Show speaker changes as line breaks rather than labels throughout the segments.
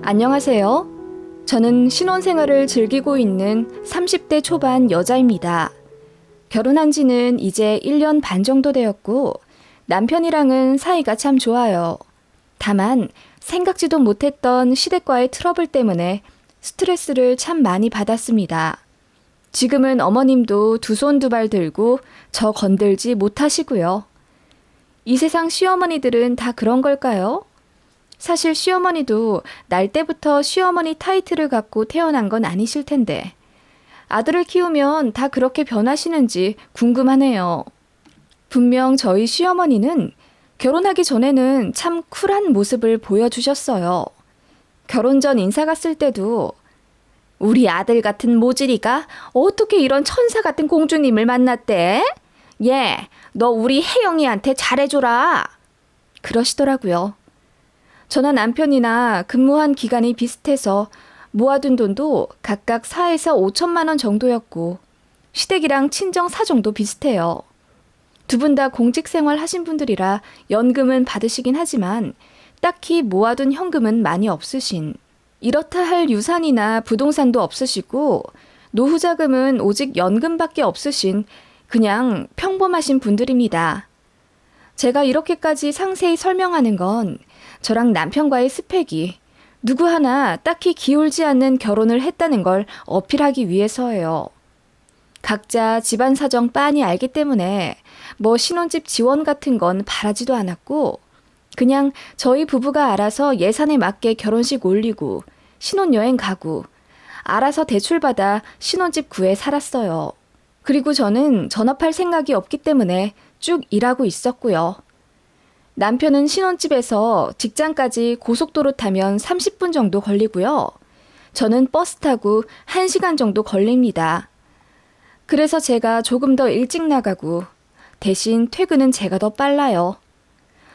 안녕하세요. 저는 신혼생활을 즐기고 있는 30대 초반 여자입니다. 결혼한 지는 이제 1년 반 정도 되었고 남편이랑은 사이가 참 좋아요. 다만 생각지도 못했던 시댁과의 트러블 때문에 스트레스를 참 많이 받았습니다. 지금은 어머님도 두 손 두 발 들고 저 건들지 못하시고요. 이 세상 시어머니들은 다 그런 걸까요? 사실 시어머니도 날 때부터 시어머니 타이틀을 갖고 태어난 건 아니실 텐데 아들을 키우면 다 그렇게 변하시는지 궁금하네요. 분명 저희 시어머니는 결혼하기 전에는 참 쿨한 모습을 보여주셨어요. 결혼 전 인사 갔을 때도 우리 아들 같은 모질이가 어떻게 이런 천사 같은 공주님을 만났대? 얘, 너 우리 혜영이한테 잘해줘라. 그러시더라고요. 저나 남편이나 근무한 기간이 비슷해서 모아둔 돈도 각각 4에서 5천만 원 정도였고 시댁이랑 친정 사정도 비슷해요. 두 분 다 공직 생활 하신 분들이라 연금은 받으시긴 하지만 딱히 모아둔 현금은 많이 없으신, 이렇다 할 유산이나 부동산도 없으시고 노후 자금은 오직 연금밖에 없으신 그냥 평범하신 분들입니다. 제가 이렇게까지 상세히 설명하는 건 저랑 남편과의 스펙이 누구 하나 딱히 기울지 않는 결혼을 했다는 걸 어필하기 위해서예요. 각자 집안 사정 빤히 알기 때문에 뭐 신혼집 지원 같은 건 바라지도 않았고 그냥 저희 부부가 알아서 예산에 맞게 결혼식 올리고 신혼여행 가고 알아서 대출받아 신혼집 구해 살았어요. 그리고 저는 전업할 생각이 없기 때문에 쭉 일하고 있었고요. 남편은 신혼집에서 직장까지 고속도로 타면 30분 정도 걸리고요. 저는 버스 타고 1시간 정도 걸립니다. 그래서 제가 조금 더 일찍 나가고 대신 퇴근은 제가 더 빨라요.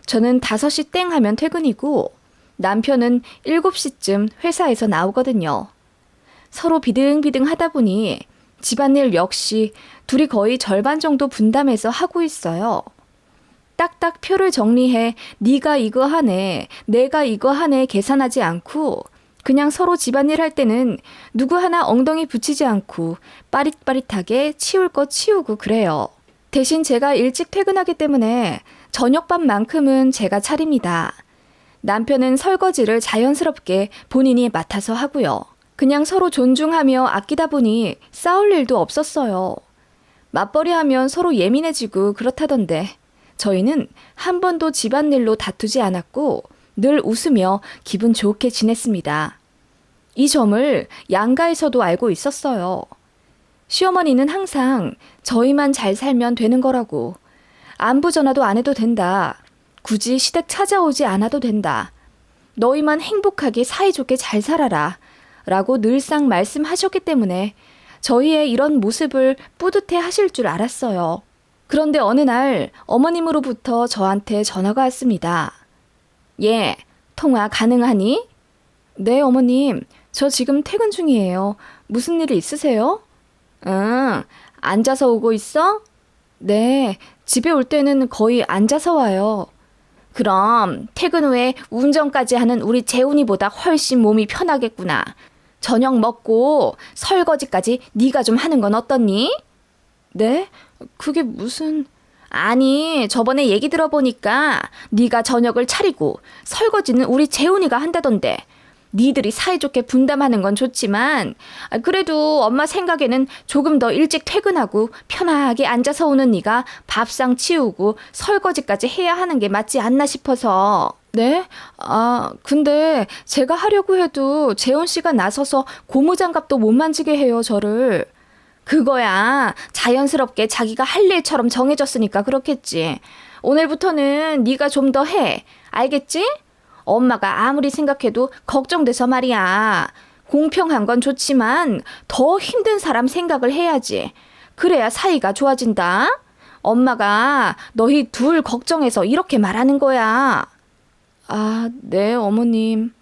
저는 5시 땡 하면 퇴근이고 남편은 7시쯤 회사에서 나오거든요. 서로 비등비등 하다 보니 집안일 역시 둘이 거의 절반 정도 분담해서 하고 있어요. 딱딱 표를 정리해 네가 이거 하네, 내가 이거 하네 계산하지 않고 그냥 서로 집안일 할 때는 누구 하나 엉덩이 붙이지 않고 빠릿빠릿하게 치울 거 치우고 그래요. 대신 제가 일찍 퇴근하기 때문에 저녁밥만큼은 제가 차립니다. 남편은 설거지를 자연스럽게 본인이 맡아서 하고요. 그냥 서로 존중하며 아끼다 보니 싸울 일도 없었어요. 맞벌이 하면 서로 예민해지고 그렇다던데 저희는 한 번도 집안일로 다투지 않았고 늘 웃으며 기분 좋게 지냈습니다. 이 점을 양가에서도 알고 있었어요. 시어머니는 항상 저희만 잘 살면 되는 거라고, 안부 전화도 안 해도 된다, 굳이 시댁 찾아오지 않아도 된다, 너희만 행복하게 사이좋게 잘 살아라 라고 늘상 말씀하셨기 때문에 저희의 이런 모습을 뿌듯해 하실 줄 알았어요. 그런데 어느 날 어머님으로부터 저한테 전화가 왔습니다. 예, 통화 가능하니? 네, 어머님. 저 지금 퇴근 중이에요. 무슨 일 있으세요? 응, 앉아서 오고 있어? 네, 집에 올 때는 거의 앉아서 와요. 그럼 퇴근 후에 운전까지 하는 우리 재훈이보다 훨씬 몸이 편하겠구나. 저녁 먹고 설거지까지 네가 좀 하는 건 어떻니? 네? 그게 무슨... 아니, 저번에 얘기 들어보니까 네가 저녁을 차리고 설거지는 우리 재훈이가 한다던데. 니들이 사이좋게 분담하는 건 좋지만 그래도 엄마 생각에는 조금 더 일찍 퇴근하고 편하게 앉아서 오는 네가 밥상 치우고 설거지까지 해야 하는 게 맞지 않나 싶어서. 네? 근데 제가 하려고 해도 재훈 씨가 나서서 고무장갑도 못 만지게 해요, 저를. 그거야 자연스럽게 자기가 할 일처럼 정해졌으니까 그렇겠지. 오늘부터는 네가 좀 더 해. 알겠지? 엄마가 아무리 생각해도 걱정돼서 말이야. 공평한 건 좋지만 더 힘든 사람 생각을 해야지. 그래야 사이가 좋아진다. 엄마가 너희 둘 걱정해서 이렇게 말하는 거야. 네, 어머님.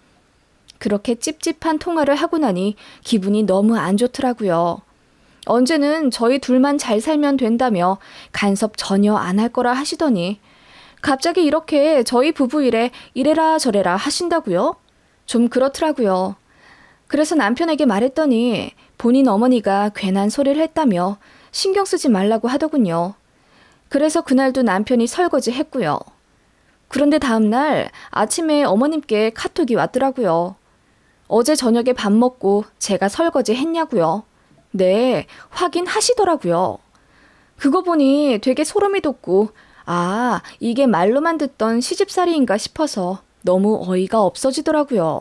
그렇게 찝찝한 통화를 하고 나니 기분이 너무 안 좋더라고요. 언제는 저희 둘만 잘 살면 된다며 간섭 전혀 안 할 거라 하시더니 갑자기 이렇게 저희 부부 일에 이래라 저래라 하신다고요? 좀 그렇더라고요. 그래서 남편에게 말했더니 본인 어머니가 괜한 소리를 했다며 신경 쓰지 말라고 하더군요. 그래서 그날도 남편이 설거지 했고요. 그런데 다음날 아침에 어머님께 카톡이 왔더라고요. 어제 저녁에 밥 먹고 제가 설거지 했냐고요. 네, 확인하시더라고요. 그거 보니 되게 소름이 돋고 아, 이게 말로만 듣던 시집살이인가 싶어서 너무 어이가 없어지더라고요.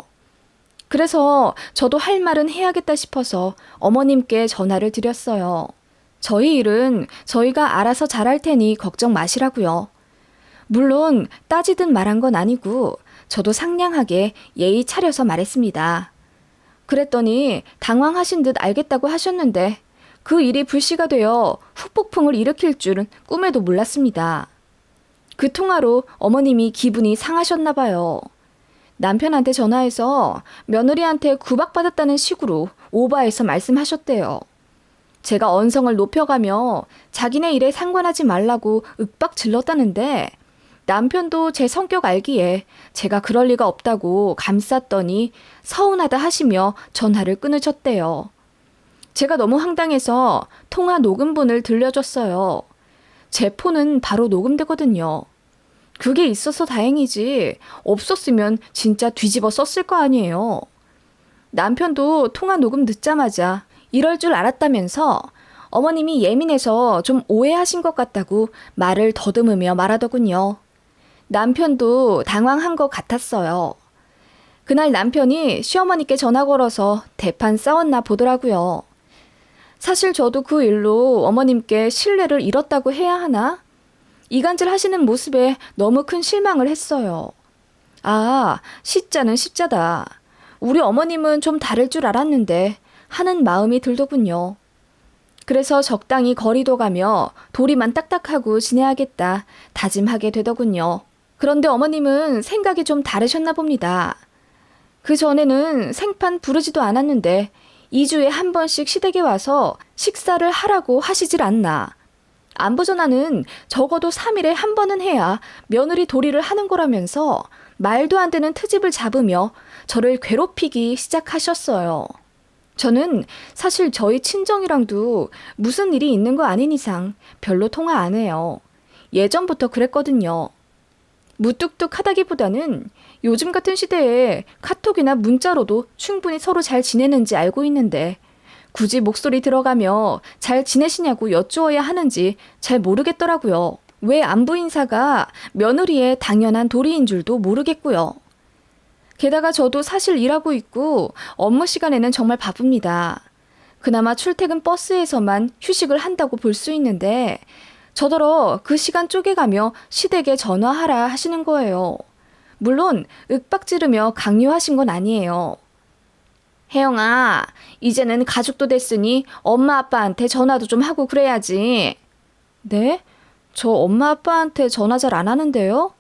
그래서 저도 할 말은 해야겠다 싶어서 어머님께 전화를 드렸어요. 저희 일은 저희가 알아서 잘할 테니 걱정 마시라고요. 물론 따지듯 말한 건 아니고 저도 상냥하게 예의 차려서 말했습니다. 그랬더니 당황하신 듯 알겠다고 하셨는데 그 일이 불씨가 되어 후폭풍을 일으킬 줄은 꿈에도 몰랐습니다. 그 통화로 어머님이 기분이 상하셨나 봐요. 남편한테 전화해서 며느리한테 구박받았다는 식으로 오버해서 말씀하셨대요. 제가 언성을 높여가며 자기네 일에 상관하지 말라고 윽박 질렀다는데 남편도 제 성격 알기에 제가 그럴 리가 없다고 감쌌더니 서운하다 하시며 전화를 끊으셨대요. 제가 너무 황당해서 통화 녹음본을 들려줬어요. 제 폰은 바로 녹음되거든요. 그게 있어서 다행이지 없었으면 진짜 뒤집어 썼을 거 아니에요. 남편도 통화 녹음 듣자마자 이럴 줄 알았다면서 어머님이 예민해서 좀 오해하신 것 같다고 말을 더듬으며 말하더군요. 남편도 당황한 것 같았어요. 그날 남편이 시어머니께 전화 걸어서 대판 싸웠나 보더라고요. 사실 저도 그 일로 어머님께 신뢰를 잃었다고 해야 하나? 이간질 하시는 모습에 너무 큰 실망을 했어요. 아, 시자는 십자다. 우리 어머님은 좀 다를 줄 알았는데 하는 마음이 들더군요. 그래서 적당히 거리도 가며 도리만 딱딱하고 지내야겠다 다짐하게 되더군요. 그런데 어머님은 생각이 좀 다르셨나 봅니다. 그 전에는 생판 부르지도 않았는데 2주에 한 번씩 시댁에 와서 식사를 하라고 하시질 않나. 안부 전화는 적어도 3일에 한 번은 해야 며느리 도리를 하는 거라면서 말도 안 되는 트집을 잡으며 저를 괴롭히기 시작하셨어요. 저는 사실 저희 친정이랑도 무슨 일이 있는 거 아닌 이상 별로 통화 안 해요. 예전부터 그랬거든요. 무뚝뚝하다기보다는 요즘 같은 시대에 카톡이나 문자로도 충분히 서로 잘 지내는지 알고 있는데 굳이 목소리 들어가며 잘 지내시냐고 여쭈어야 하는지 잘 모르겠더라고요. 왜 안부 인사가 며느리의 당연한 도리인 줄도 모르겠고요. 게다가 저도 사실 일하고 있고 업무 시간에는 정말 바쁩니다. 그나마 출퇴근 버스에서만 휴식을 한다고 볼 수 있는데 저더러 그 시간 쪼개가며 시댁에 전화하라 하시는 거예요. 물론 윽박 지르며 강요하신 건 아니에요. 혜영아, 이제는 가족도 됐으니 엄마 아빠한테 전화도 좀 하고 그래야지. 네? 저 엄마 아빠한테 전화 잘 안 하는데요?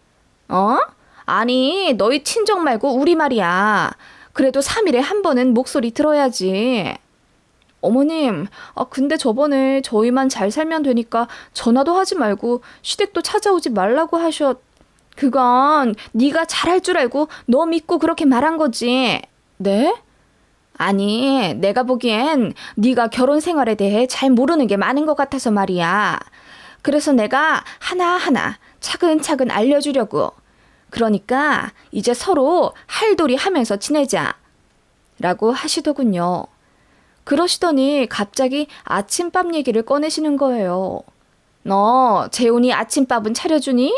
어? 아니, 너희 친정 말고 우리 말이야. 그래도 3일에 한 번은 목소리 들어야지. 어머님, 근데 저번에 저희만 잘 살면 되니까 전화도 하지 말고 시댁도 찾아오지 말라고 그건 네가 잘할 줄 알고 너 믿고 그렇게 말한 거지. 네? 아니, 내가 보기엔 네가 결혼 생활에 대해 잘 모르는 게 많은 것 같아서 말이야. 그래서 내가 하나하나 차근차근 알려주려고. 그러니까 이제 서로 할도리 하면서 지내자. 라고 하시더군요. 그러시더니 갑자기 아침밥 얘기를 꺼내시는 거예요. 너 재훈이 아침밥은 차려주니?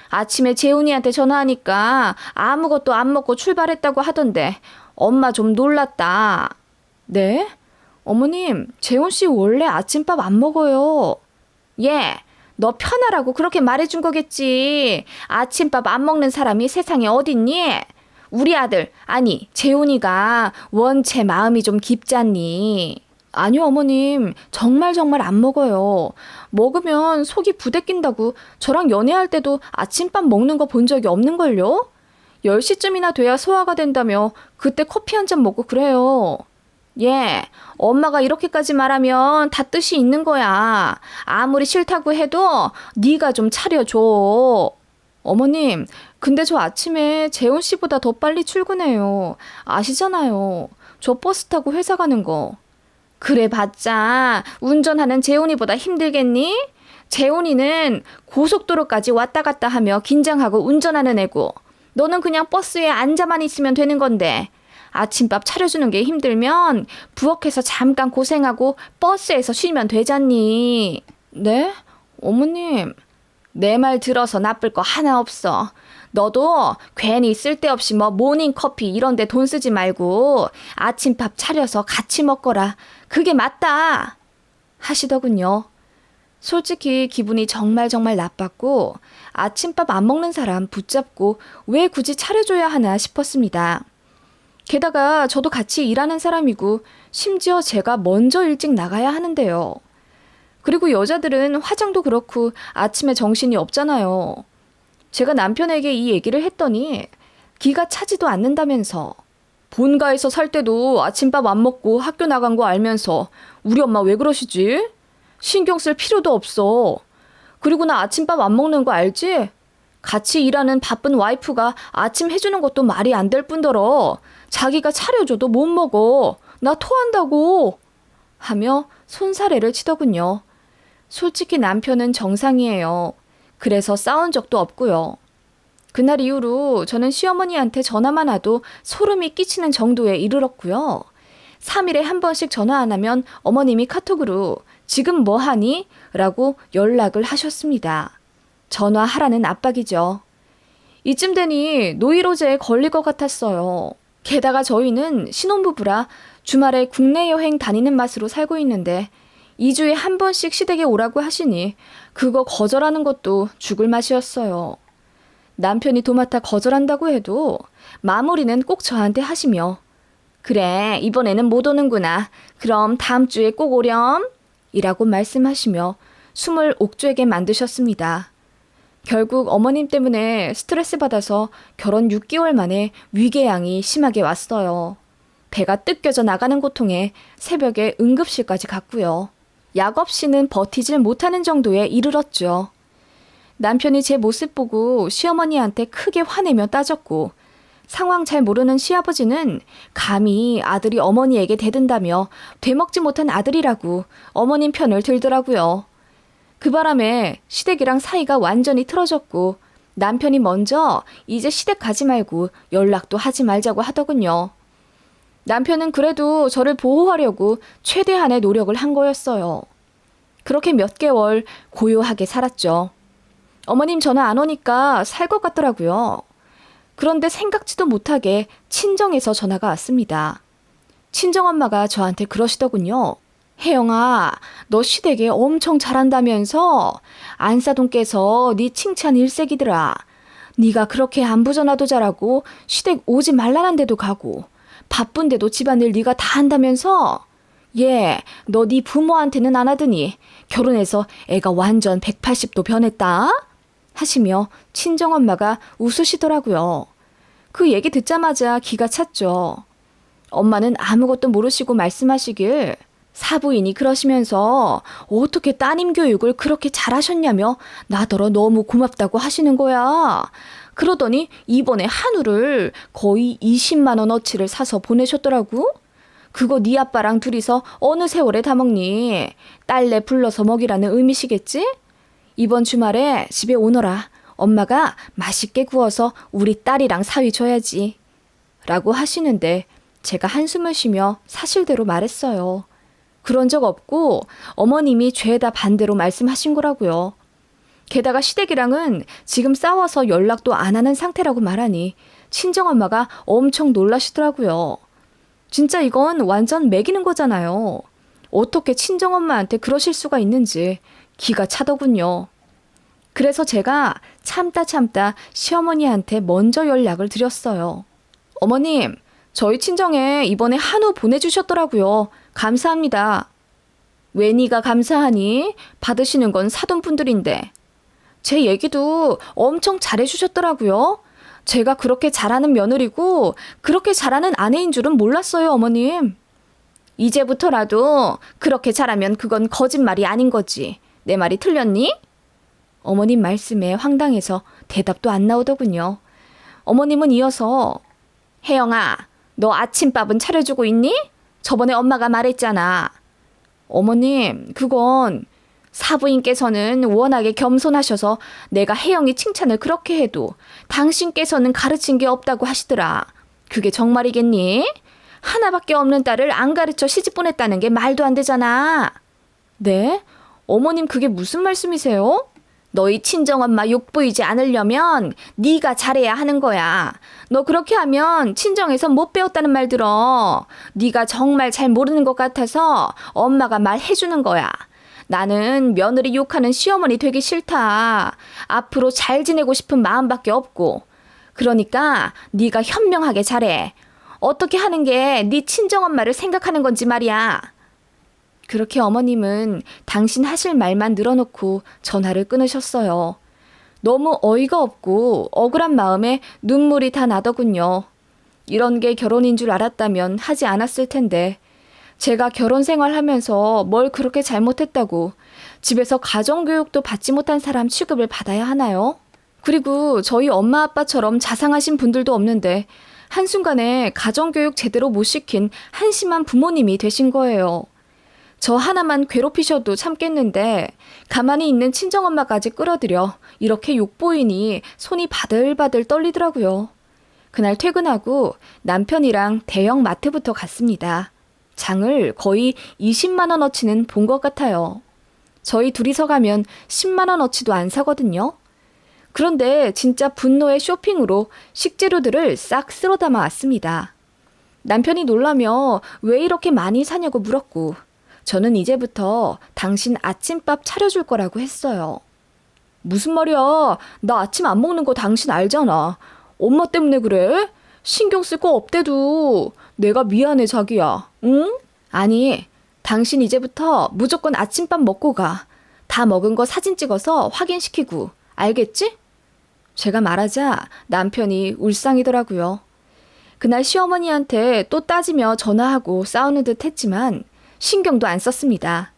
아침에 재훈이한테 전화하니까 아무것도 안 먹고 출발했다고 하던데 엄마 좀 놀랐다. 네? 어머님, 재훈 씨 원래 아침밥 안 먹어요. 예, 너 편하라고 그렇게 말해준 거겠지. 아침밥 안 먹는 사람이 세상에 어딨니? 우리 아들, 아니 재훈이가 원체 마음이 좀 깊잖니. 아니요 어머님, 정말 안 먹어요. 먹으면 속이 부대낀다고 저랑 연애할 때도 아침밥 먹는 거 본 적이 없는걸요? 10시쯤이나 돼야 소화가 된다며 그때 커피 한 잔 먹고 그래요. 예, 엄마가 이렇게까지 말하면 다 뜻이 있는 거야. 아무리 싫다고 해도 네가 좀 차려줘. 어머님, 근데 저 아침에 재훈 씨보다 더 빨리 출근해요. 아시잖아요. 저 버스 타고 회사 가는 거. 그래 봤자 운전하는 재훈이보다 힘들겠니? 재훈이는 고속도로까지 왔다 갔다 하며 긴장하고 운전하는 애고 너는 그냥 버스에 앉아만 있으면 되는 건데 아침밥 차려주는 게 힘들면 부엌에서 잠깐 고생하고 버스에서 쉬면 되잖니. 네? 어머님. 내 말 들어서 나쁠 거 하나 없어. 너도 괜히 쓸데없이 뭐 모닝커피 이런 데 돈 쓰지 말고 아침밥 차려서 같이 먹거라. 그게 맞다. 하시더군요. 솔직히 기분이 정말 나빴고 아침밥 안 먹는 사람 붙잡고 왜 굳이 차려줘야 하나 싶었습니다. 게다가 저도 같이 일하는 사람이고 심지어 제가 먼저 일찍 나가야 하는데요. 그리고 여자들은 화장도 그렇고 아침에 정신이 없잖아요. 제가 남편에게 이 얘기를 했더니 기가 차지도 않는다면서 본가에서 살 때도 아침밥 안 먹고 학교 나간 거 알면서 우리 엄마 왜 그러시지? 신경 쓸 필요도 없어. 그리고 나 아침밥 안 먹는 거 알지? 같이 일하는 바쁜 와이프가 아침 해주는 것도 말이 안 될 뿐더러 자기가 차려줘도 못 먹어. 나 토한다고. 하며 손사래를 치더군요. 솔직히 남편은 정상이에요. 그래서 싸운 적도 없고요. 그날 이후로 저는 시어머니한테 전화만 와도 소름이 끼치는 정도에 이르렀고요. 3일에 한 번씩 전화 안 하면 어머님이 카톡으로 지금 뭐 하니? 라고 연락을 하셨습니다. 전화하라는 압박이죠. 이쯤 되니 노이로제에 걸릴 것 같았어요. 게다가 저희는 신혼부부라 주말에 국내 여행 다니는 맛으로 살고 있는데 2주에 한 번씩 시댁에 오라고 하시니 그거 거절하는 것도 죽을 맛이었어요. 남편이 도맡아 거절한다고 해도 마무리는 꼭 저한테 하시며 그래 이번에는 못 오는구나. 그럼 다음 주에 꼭 오렴. 이라고 말씀하시며 숨을 옥죄게 만드셨습니다. 결국 어머님 때문에 스트레스 받아서 결혼 6개월 만에 위궤양이 심하게 왔어요. 배가 뜯겨져 나가는 고통에 새벽에 응급실까지 갔고요. 약 없이는 버티질 못하는 정도에 이르렀죠. 남편이 제 모습 보고 시어머니한테 크게 화내며 따졌고 상황 잘 모르는 시아버지는 감히 아들이 어머니에게 대든다며 되먹지 못한 아들이라고 어머님 편을 들더라고요. 그 바람에 시댁이랑 사이가 완전히 틀어졌고 남편이 먼저 이제 시댁 가지 말고 연락도 하지 말자고 하더군요. 남편은 그래도 저를 보호하려고 최대한의 노력을 한 거였어요. 그렇게 몇 개월 고요하게 살았죠. 어머님 전화 안 오니까 살 것 같더라고요. 그런데 생각지도 못하게 친정에서 전화가 왔습니다. 친정엄마가 저한테 그러시더군요. 혜영아, 너 시댁에 엄청 잘한다면서 안사돈께서 네 칭찬 일색이더라. 네가 그렇게 안부 전화도 잘하고 시댁 오지 말라는 데도 가고 바쁜데도 집안일 네가 다 한다면서? 너 네 부모한테는 안 하더니 결혼해서 애가 완전 180도 변했다? 하시며 친정엄마가 웃으시더라고요. 그 얘기 듣자마자 기가 찼죠. 엄마는 아무것도 모르시고 말씀하시길 사부인이 그러시면서 어떻게 따님 교육을 그렇게 잘하셨냐며 나더러 너무 고맙다고 하시는 거야. 그러더니 이번에 한우를 거의 20만 원어치를 사서 보내셨더라고. 그거 네 아빠랑 둘이서 어느 세월에 다 먹니? 딸내 불러서 먹이라는 의미시겠지? 이번 주말에 집에 오너라. 엄마가 맛있게 구워서 우리 딸이랑 사위 줘야지. 라고 하시는데 제가 한숨을 쉬며 사실대로 말했어요. 그런 적 없고 어머님이 죄다 반대로 말씀하신 거라고요. 게다가 시댁이랑은 지금 싸워서 연락도 안 하는 상태라고 말하니 친정엄마가 엄청 놀라시더라고요. 진짜 이건 완전 매기는 거잖아요. 어떻게 친정엄마한테 그러실 수가 있는지 기가 차더군요. 그래서 제가 참다 시어머니한테 먼저 연락을 드렸어요. 어머님, 저희 친정에 이번에 한우 보내주셨더라고요. 감사합니다. 왜 네가 감사하니? 받으시는 건 사돈분들인데. 제 얘기도 엄청 잘해주셨더라고요. 제가 그렇게 잘하는 며느리고 그렇게 잘하는 아내인 줄은 몰랐어요, 어머님. 이제부터라도 그렇게 잘하면 그건 거짓말이 아닌 거지. 내 말이 틀렸니? 어머님 말씀에 황당해서 대답도 안 나오더군요. 어머님은 이어서 혜영아, 너 아침밥은 차려주고 있니? 저번에 엄마가 말했잖아. 어머님, 그건 사부인께서는 워낙에 겸손하셔서 내가 혜영이 칭찬을 그렇게 해도 당신께서는 가르친 게 없다고 하시더라. 그게 정말이겠니? 하나밖에 없는 딸을 안 가르쳐 시집 보냈다는 게 말도 안 되잖아. 네? 어머님 그게 무슨 말씀이세요? 너희 친정엄마 욕보이지 않으려면 네가 잘해야 하는 거야. 너 그렇게 하면 친정에서 못 배웠다는 말 들어. 네가 정말 잘 모르는 것 같아서 엄마가 말해주는 거야. 나는 며느리 욕하는 시어머니 되기 싫다. 앞으로 잘 지내고 싶은 마음밖에 없고. 그러니까 네가 현명하게 잘해. 어떻게 하는 게 네 친정엄마를 생각하는 건지 말이야. 그렇게 어머님은 당신 하실 말만 늘어놓고 전화를 끊으셨어요. 너무 어이가 없고 억울한 마음에 눈물이 다 나더군요. 이런 게 결혼인 줄 알았다면 하지 않았을 텐데 제가 결혼 생활하면서 뭘 그렇게 잘못했다고 집에서 가정교육도 받지 못한 사람 취급을 받아야 하나요? 그리고 저희 엄마 아빠처럼 자상하신 분들도 없는데 한순간에 가정교육 제대로 못 시킨 한심한 부모님이 되신 거예요. 저 하나만 괴롭히셔도 참겠는데 가만히 있는 친정엄마까지 끌어들여 이렇게 욕보이니 손이 바들바들 떨리더라고요. 그날 퇴근하고 남편이랑 대형 마트부터 갔습니다. 장을 거의 20만 원어치는 본 것 같아요. 저희 둘이서 가면 10만 원어치도 안 사거든요. 그런데 진짜 분노의 쇼핑으로 식재료들을 싹 쓸어 담아 왔습니다. 남편이 놀라며 왜 이렇게 많이 사냐고 물었고 저는 이제부터 당신 아침밥 차려줄 거라고 했어요. 무슨 말이야? 나 아침 안 먹는 거 당신 알잖아. 엄마 때문에 그래? 신경 쓸 거 없대도. 내가 미안해 자기야. 응? 아니, 당신 이제부터 무조건 아침밥 먹고 가. 다 먹은 거 사진 찍어서 확인시키고. 알겠지? 제가 말하자 남편이 울상이더라고요. 그날 시어머니한테 또 따지며 전화하고 싸우는 듯 했지만 신경도 안 썼습니다.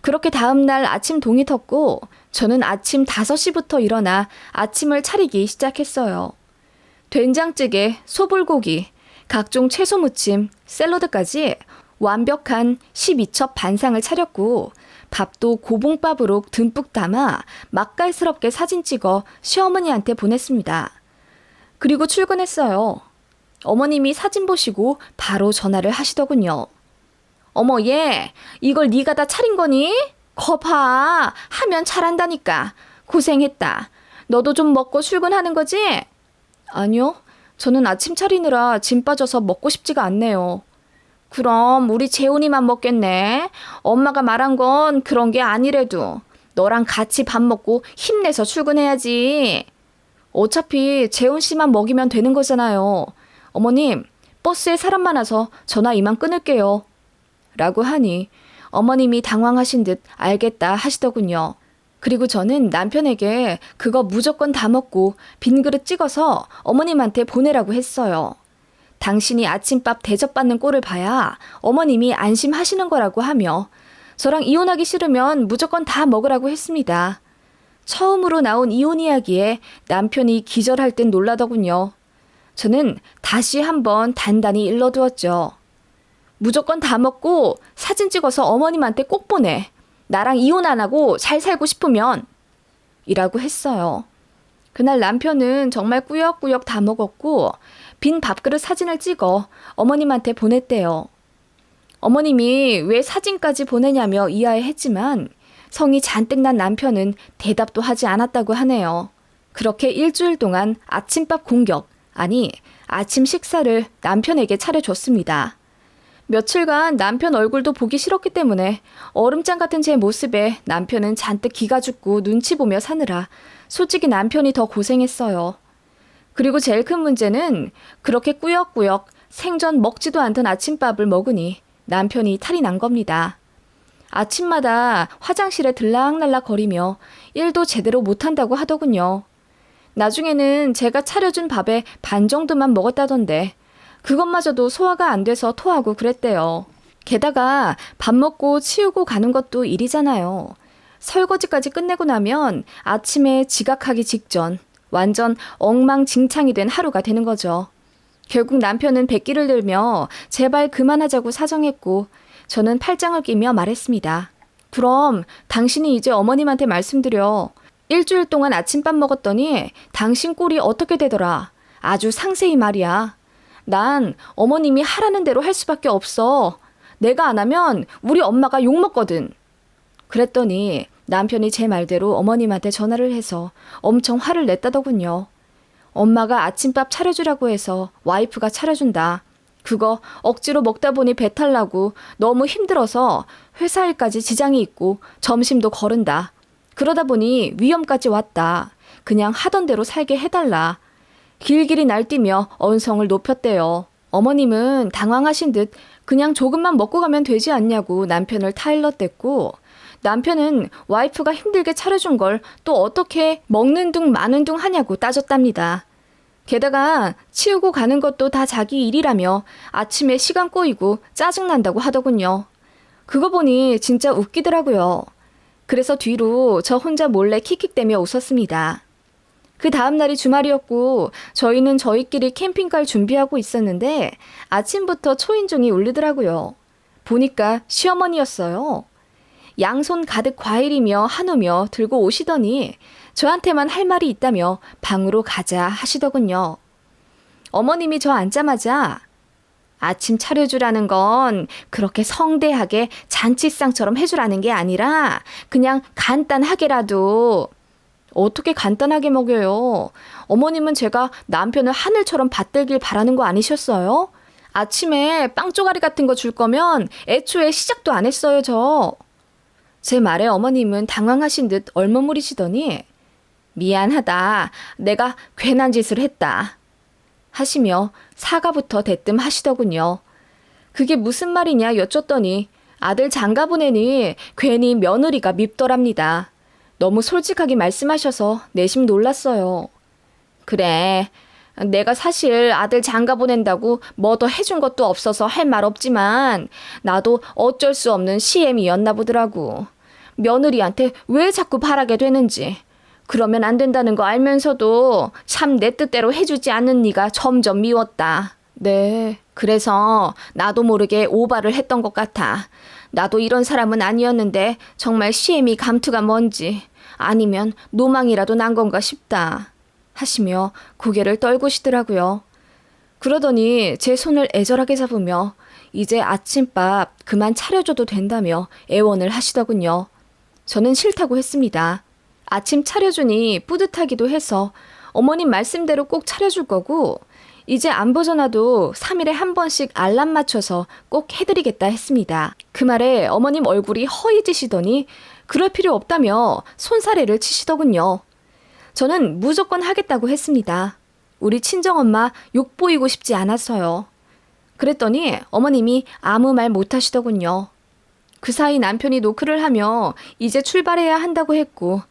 그렇게 다음날 아침 동이 텄고 저는 아침 5시부터 일어나 아침을 차리기 시작했어요. 된장찌개, 소불고기, 각종 채소 무침, 샐러드까지 완벽한 12첩 반상을 차렸고 밥도 고봉밥으로 듬뿍 담아 맛깔스럽게 사진 찍어 시어머니한테 보냈습니다. 그리고 출근했어요. 어머님이 사진 보시고 바로 전화를 하시더군요. 어머 얘 이걸 네가 다 차린 거니? 거 봐. 하면 잘한다니까. 고생했다. 너도 좀 먹고 출근하는 거지? 아니요. 저는 아침 차리느라 짐 빠져서 먹고 싶지가 않네요. 그럼 우리 재훈이만 먹겠네. 엄마가 말한 건 그런 게 아니래도. 너랑 같이 밥 먹고 힘내서 출근해야지. 어차피 재훈 씨만 먹이면 되는 거잖아요. 어머님, 버스에 사람 많아서 전화 이만 끊을게요. 라고 하니 어머님이 당황하신 듯 알겠다 하시더군요. 그리고 저는 남편에게 그거 무조건 다 먹고 빈 그릇 찍어서 어머님한테 보내라고 했어요. 당신이 아침밥 대접받는 꼴을 봐야 어머님이 안심하시는 거라고 하며 저랑 이혼하기 싫으면 무조건 다 먹으라고 했습니다. 처음으로 나온 이혼 이야기에 남편이 기절할 듯 놀라더군요. 저는 다시 한번 단단히 일러두었죠. 무조건 다 먹고 사진 찍어서 어머님한테 꼭 보내. 나랑 이혼 안 하고 잘 살고 싶으면. 이라고 했어요. 그날 남편은 정말 꾸역꾸역 다 먹었고 빈 밥그릇 사진을 찍어 어머님한테 보냈대요. 어머님이 왜 사진까지 보내냐며 이해했지만 성이 잔뜩 난 남편은 대답도 하지 않았다고 하네요. 그렇게 일주일 동안 아침밥 공격, 아니 아침 식사를 남편에게 차려줬습니다. 며칠간 남편 얼굴도 보기 싫었기 때문에 얼음장 같은 제 모습에 남편은 잔뜩 기가 죽고 눈치 보며 사느라 솔직히 남편이 더 고생했어요. 그리고 제일 큰 문제는 그렇게 꾸역꾸역 생전 먹지도 않던 아침밥을 먹으니 남편이 탈이 난 겁니다. 아침마다 화장실에 들락날락 거리며 일도 제대로 못한다고 하더군요. 나중에는 제가 차려준 밥의 반 정도만 먹었다던데 그것마저도 소화가 안 돼서 토하고 그랬대요. 게다가 밥 먹고 치우고 가는 것도 일이잖아요. 설거지까지 끝내고 나면 아침에 지각하기 직전 완전 엉망진창이 된 하루가 되는 거죠. 결국 남편은 백기를 들며 제발 그만하자고 사정했고 저는 팔짱을 끼며 말했습니다. 그럼 당신이 이제 어머님한테 말씀드려. 일주일 동안 아침밥 먹었더니 당신 꼴이 어떻게 되더라. 아주 상세히 말이야. 난 어머님이 하라는 대로 할 수밖에 없어. 내가 안 하면 우리 엄마가 욕먹거든. 그랬더니 남편이 제 말대로 어머님한테 전화를 해서 엄청 화를 냈다더군요. 엄마가 아침밥 차려주라고 해서 와이프가 차려준다. 그거 억지로 먹다 보니 배탈 나고 너무 힘들어서 회사 일까지 지장이 있고 점심도 거른다. 그러다 보니 위험까지 왔다. 그냥 하던 대로 살게 해달라. 길길이 날뛰며 언성을 높였대요. 어머님은 당황하신 듯 그냥 조금만 먹고 가면 되지 않냐고 남편을 타일렀댔고 남편은 와이프가 힘들게 차려준 걸 또 어떻게 먹는 둥 마는 둥 하냐고 따졌답니다. 게다가 치우고 가는 것도 다 자기 일이라며 아침에 시간 꼬이고 짜증난다고 하더군요. 그거 보니 진짜 웃기더라고요. 그래서 뒤로 저 혼자 몰래 킥킥대며 웃었습니다. 그 다음 날이 주말이었고 저희는 저희끼리 캠핑 갈 준비하고 있었는데 아침부터 초인종이 울리더라고요. 보니까 시어머니였어요. 양손 가득 과일이며 한우며 들고 오시더니 저한테만 할 말이 있다며 방으로 가자 하시더군요. 어머님이 저 앉자마자 아침 차려주라는 건 그렇게 성대하게 잔치상처럼 해주라는 게 아니라 그냥 간단하게라도. 어떻게 간단하게 먹여요? 어머님은 제가 남편을 하늘처럼 받들길 바라는 거 아니셨어요? 아침에 빵 쪼가리 같은 거 줄 거면 애초에 시작도 안 했어요, 저. 제 말에 어머님은 당황하신 듯 얼머무리시더니 미안하다. 내가 괜한 짓을 했다. 하시며 사과부터 대뜸 하시더군요. 그게 무슨 말이냐 여쭸더니 아들 장가 보내니 괜히 며느리가 밉더랍니다. 너무 솔직하게 말씀하셔서 내심 놀랐어요. 그래, 내가 사실 아들 장가 보낸다고 뭐 더 해준 것도 없어서 할 말 없지만 나도 어쩔 수 없는 시엠이었나 보더라고. 며느리한테 왜 자꾸 바라게 되는지. 그러면 안 된다는 거 알면서도 참 내 뜻대로 해주지 않는 네가 점점 미웠다. 네, 그래서 나도 모르게 오바를 했던 것 같아. 나도 이런 사람은 아니었는데 정말 시엠이 감투가 뭔지 아니면 노망이라도 난 건가 싶다. 하시며 고개를 떨구시더라고요. 그러더니 제 손을 애절하게 잡으며 이제 아침밥 그만 차려줘도 된다며 애원을 하시더군요. 저는 싫다고 했습니다. 아침 차려주니 뿌듯하기도 해서 어머님 말씀대로 꼭 차려줄 거고 이제 안부 전화도 3일에 한 번씩 알람 맞춰서 꼭 해드리겠다 했습니다. 그 말에 어머님 얼굴이 허해지시더니 그럴 필요 없다며 손사래를 치시더군요. 저는 무조건 하겠다고 했습니다. 우리 친정엄마 욕 보이고 싶지 않았어요. 그랬더니 어머님이 아무 말 못하시더군요. 그 사이 남편이 노크를 하며 이제 출발해야 한다고 했고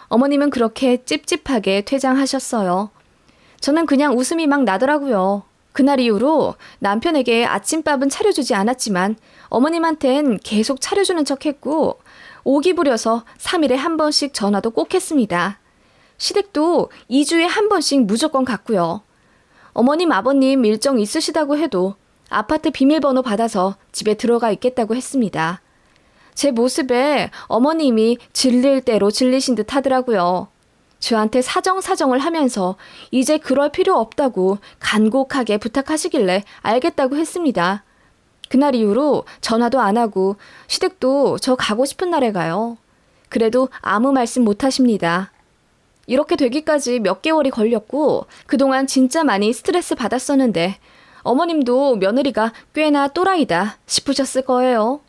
어머님은 그렇게 찝찝하게 퇴장하셨어요. 저는 그냥 웃음이 막 나더라고요. 그날 이후로 남편에게 아침밥은 차려주지 않았지만 어머님한텐 계속 차려주는 척했고 오기 부려서 3일에 한 번씩 전화도 꼭 했습니다. 시댁도 2주에 한 번씩 무조건 갔고요. 어머님 아버님 일정 있으시다고 해도 아파트 비밀번호 받아서 집에 들어가 있겠다고 했습니다. 제 모습에 어머님이 질릴 대로 질리신 듯 하더라고요. 저한테 사정사정을 하면서 이제 그럴 필요 없다고 간곡하게 부탁하시길래 알겠다고 했습니다. 그날 이후로 전화도 안 하고 시댁도 저 가고 싶은 날에 가요. 그래도 아무 말씀 못 하십니다. 이렇게 되기까지 몇 개월이 걸렸고 그동안 진짜 많이 스트레스 받았었는데 어머님도 며느리가 꽤나 또라이다 싶으셨을 거예요.